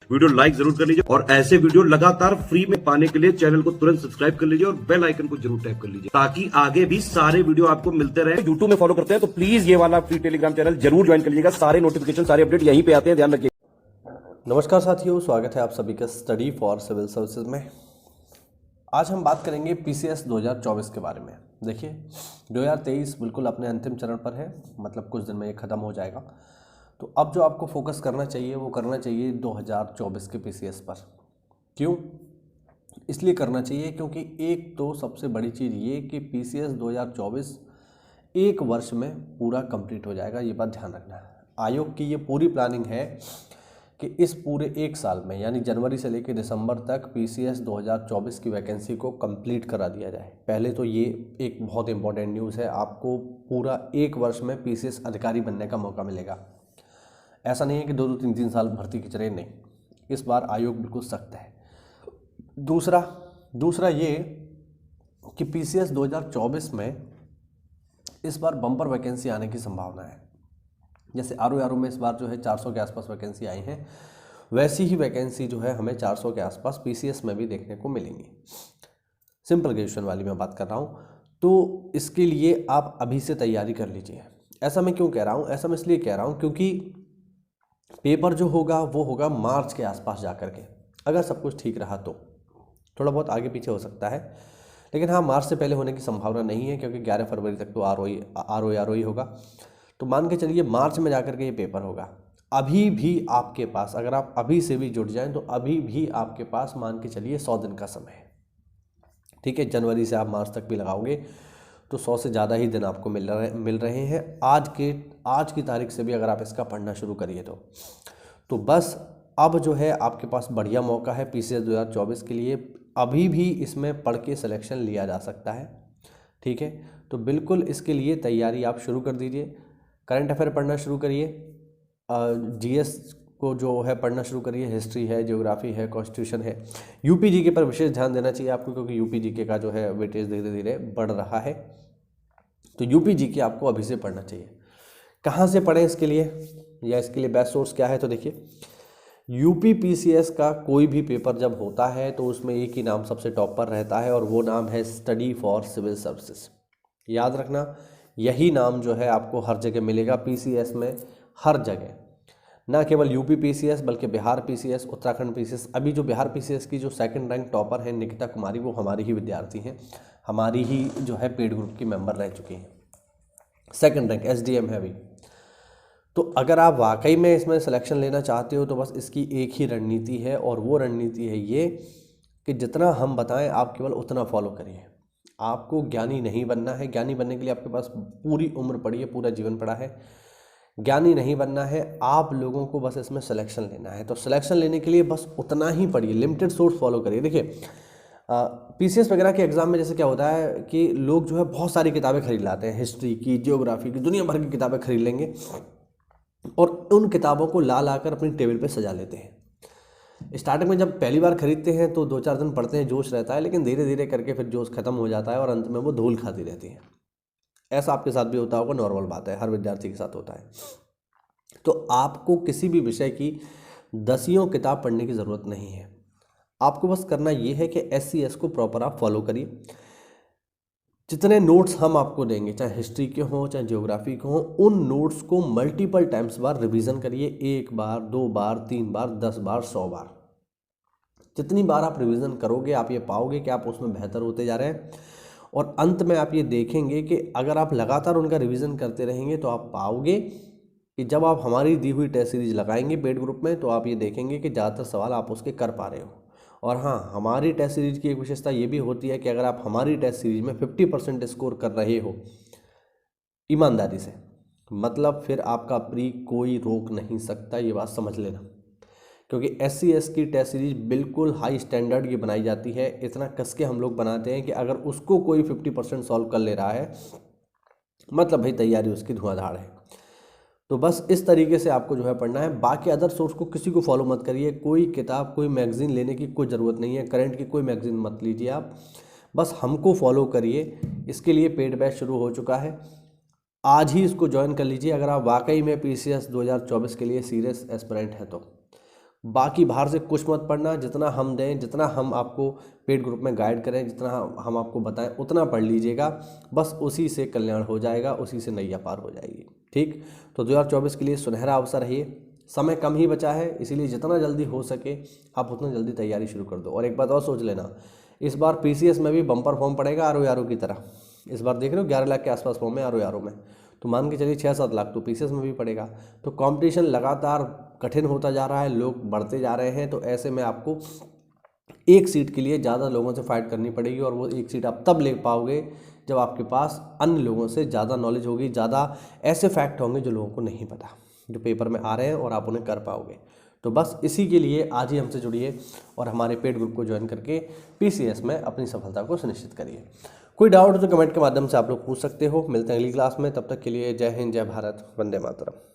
Video like जरूर कर लीजिए और ऐसे वीडियो लगातार फ्री में पाने के लिए चैनल को तुरंत सब्सक्राइब कर लीजिए और बेल आइकन को जरूर टैप कर लीजिए ताकि आगे भी सारे वीडियो आपको मिलते रहे। यूट्यूब में फॉलो करते हैं तो प्लीज ये वाला फ्री टेलीग्राम चैनल जरूर ज्वाइन कर लीजिएगा। सारे नोटिफिकेशन सारे अपडेट यहीं पे आते हैं, ध्यान रखिए। नमस्कार साथियों, स्वागत है आप सभी का स्टडी फॉर सिविल सर्विसेज में। आज हम बात करेंगे पीसीएस 2024 के बारे में। देखिए 2023 बिल्कुल अपने अंतिम चरण पर है, मतलब कुछ दिन में ये ख़त्म हो जाएगा। तो अब जो आपको फोकस करना चाहिए वो करना चाहिए 2024 के पीसीएस पर। क्यों इसलिए करना चाहिए? क्योंकि एक तो सबसे बड़ी चीज़ ये कि पीसीएस 2024 एक वर्ष में पूरा कंप्लीट हो जाएगा, ये बात ध्यान रखना है। आयोग की ये पूरी प्लानिंग है कि इस पूरे एक साल में यानी जनवरी से लेकर दिसंबर तक पीसीएस 2024 की वैकेंसी को कंप्लीट करा दिया जाए। पहले तो ये एक बहुत इंपॉर्टेंट न्यूज़ है, आपको पूरा एक वर्ष में पीसीएस अधिकारी बनने का मौका मिलेगा। ऐसा नहीं है कि 2-2, 3-3 साल भर्ती की चले, नहीं, इस बार आयोग बिल्कुल सख्त है। दूसरा ये कि पीसीएस 2024 में इस बार बम्पर वैकेंसी आने की संभावना है। जैसे आरओ में इस बार जो है 400 के आसपास वैकेंसी आई हैं, वैसी ही वैकेंसी जो है हमें 400 के आसपास पीसीएस में भी देखने को मिलेंगी। सिंपल ग्रेजुएशन वाली मैं बात कर रहा हूँ। तो इसके लिए आप अभी से तैयारी कर लीजिए। ऐसा मैं क्यों कह रहा हूँ? ऐसा मैं इसलिए कह रहा हूँ क्योंकि पेपर जो होगा वो होगा मार्च के आसपास जा कर के। अगर सब कुछ ठीक रहा तो थोड़ा बहुत आगे पीछे हो सकता है, लेकिन हाँ, मार्च से पहले होने की संभावना नहीं है क्योंकि 11 फरवरी तक तो आर ओ होगा। तो मान के चलिए मार्च में जाकर के ये पेपर होगा। अभी भी आपके पास, अगर आप अभी से भी जुट जाएं तो अभी भी आपके पास मान के चलिए 100 दिन का समय है। ठीक है, जनवरी से आप मार्च तक भी लगाओगे तो 100 से ज़्यादा ही दिन आपको मिल रहे हैं। आज की तारीख से भी अगर आप इसका पढ़ना शुरू करिए तो बस अब जो है आपके पास बढ़िया मौका है पीसीएस 2024 के लिए। अभी भी इसमें पढ़ के सिलेक्शन लिया जा सकता है। ठीक है, तो बिल्कुल इसके लिए तैयारी आप शुरू कर दीजिए। करंट अफेयर पढ़ना शुरू करिए, जीएस को जो है पढ़ना शुरू करिए, हिस्ट्री है, ज्योग्राफी है, कॉन्स्टिट्यूशन है। यूपी जीके पर विशेष ध्यान देना चाहिए आपको क्योंकि यूपी जीके का जो है वेटेज धीरे धीरे बढ़ रहा है। तो यूपी जीके आपको अभी से पढ़ना चाहिए। कहाँ से पढ़ें इसके लिए, या इसके लिए बेस्ट सोर्स क्या है? तो देखिए यूपी पीसीएस का कोई भी पेपर जब होता है तो उसमें एक ही नाम सबसे टॉप पर रहता है और वो नाम है स्टडी फॉर सिविल सर्विसेज। याद रखना, यही नाम जो है आपको हर जगह मिलेगा पीसीएस में, हर जगह। ना केवल यूपी पीसीएस बल्कि बिहार पीसीएस, उत्तराखंड पीसीएस। अभी जो बिहार पीसीएस की जो सेकंड रैंक टॉपर है निकिता कुमारी, वो हमारी ही विद्यार्थी हैं, हमारी ही जो है पेड ग्रुप की मेंबर रह चुकी हैं। सेकंड रैंक एसडीएम है अभी। तो अगर आप वाकई में इसमें सिलेक्शन लेना चाहते हो तो बस इसकी एक ही रणनीति है और वो रणनीति है ये कि जितना हम बताएं आप केवल उतना फॉलो करिए। आपको ज्ञानी नहीं बनना है। ज्ञानी बनने के लिए आपके पास पूरी उम्र पड़ी है, पूरा जीवन पड़ा है। ज्ञानी नहीं बनना है, आप लोगों को बस इसमें सिलेक्शन लेना है। तो सिलेक्शन लेने के लिए बस उतना ही पढ़िए, लिमिटेड सोर्स फॉलो करिए। देखिए पीसीएस वगैरह के एग्जाम में जैसे क्या होता है कि लोग जो है बहुत सारी किताबें खरीद लाते हैं, हिस्ट्री की, ज्योग्राफी की, दुनिया भर की किताबें खरीद लेंगे और उन किताबों को ला कर अपनी टेबल पे सजा लेते हैं। स्टार्टिंग में जब पहली बार खरीदते हैं तो 2-4 दिन पढ़ते हैं, जोश रहता है, लेकिन धीरे धीरे करके फिर जोश खत्म हो जाता है और अंत में वो धूल खाती रहती है। ऐसा आपके साथ भी होता होगा, नॉर्मल बात है, हर विद्यार्थी के साथ होता है। तो आपको किसी भी विषय की 10 किताब पढ़ने की ज़रूरत नहीं है। आपको बस करना ये है कि SCS को प्रॉपर आप फॉलो करिए। जितने नोट्स हम आपको देंगे, चाहे हिस्ट्री के हों चाहे ज्योग्राफी के हों, उन नोट्स को मल्टीपल टाइम्स बार रिवीजन करिए। 1 बार, 2 बार, 3 बार, 10 बार, 100 बार। जितनी बार आप रिवीजन करोगे आप ये पाओगे कि आप उसमें बेहतर होते जा रहे हैं और अंत में आप ये देखेंगे कि अगर आप लगातार उनका रिवीजन करते रहेंगे तो आप पाओगे कि जब आप हमारी दी हुई टेस्ट सीरीज लगाएंगे पेड ग्रुप में तो आप ये देखेंगे कि ज़्यादातर सवाल आप उसके कर पा रहे हो। और हाँ, हमारी टेस्ट सीरीज की एक विशेषता ये भी होती है कि अगर आप हमारी टेस्ट सीरीज में 50% स्कोर कर रहे हो ईमानदारी से, मतलब फिर आपका प्री कोई रोक नहीं सकता, ये बात समझ लेना। क्योंकि SCS की टेस्ट सीरीज बिल्कुल हाई स्टैंडर्ड की बनाई जाती है। इतना कस के हम लोग बनाते हैं कि अगर उसको कोई 50% सॉल्व कर ले रहा है मतलब भाई तैयारी उसकी धुआंधार है। तो बस इस तरीके से आपको जो है पढ़ना है। बाकी अदर सोर्स को किसी को फॉलो मत करिए। कोई किताब, कोई मैगजीन लेने की कोई ज़रूरत नहीं है। करंट की कोई मैगजीन मत लीजिए आप, बस हमको फॉलो करिए। इसके लिए पेड बैच शुरू हो चुका है, आज ही इसको ज्वाइन कर लीजिए अगर आप वाकई में पीसीएस 2024 के लिए सीरियस एस्पिरेंट हैं तो। बाकी बाहर से कुछ मत पढ़ना, जितना हम दें, जितना हम आपको पेड ग्रुप में गाइड करें, जितना हम आपको बताएं उतना पढ़ लीजिएगा, बस उसी से कल्याण हो जाएगा, उसी से नैया पार हो जाएगी। ठीक, तो 2024 के लिए सुनहरा अवसर है ये, समय कम ही बचा है, इसीलिए जितना जल्दी हो सके आप उतना जल्दी तैयारी शुरू कर दो। और एक बात और सोच लेना, इस बार पीसीएस में भी बम्पर फॉर्म पड़ेगा आरओ की तरह। इस बार देख रहे हो 11 लाख के आसपास फॉर्म है आरओ में, तो मान के चलिए 6-7 लाख तो पीसीएस में भी पड़ेगा। तो कंपटीशन लगातार कठिन होता जा रहा है, लोग बढ़ते जा रहे हैं, तो ऐसे में आपको एक सीट के लिए ज़्यादा लोगों से फाइट करनी पड़ेगी, और वो एक सीट आप तब ले पाओगे जब आपके पास अन्य लोगों से ज़्यादा नॉलेज होगी, ज़्यादा ऐसे फैक्ट होंगे जो लोगों को नहीं पता, जो पेपर में आ रहे हैं, और आप उन्हें कर पाओगे। तो बस इसी के लिए आज ही हमसे जुड़िए और हमारे पेड ग्रुप को ज्वाइन करके पीसीएस में अपनी सफलता को सुनिश्चित करिए। कोई डाउट हो तो कमेंट के माध्यम से आप लोग पूछ सकते हो। मिलते हैं अगली क्लास में, तब तक के लिए जय हिंद, जय भारत, वंदे मातरम।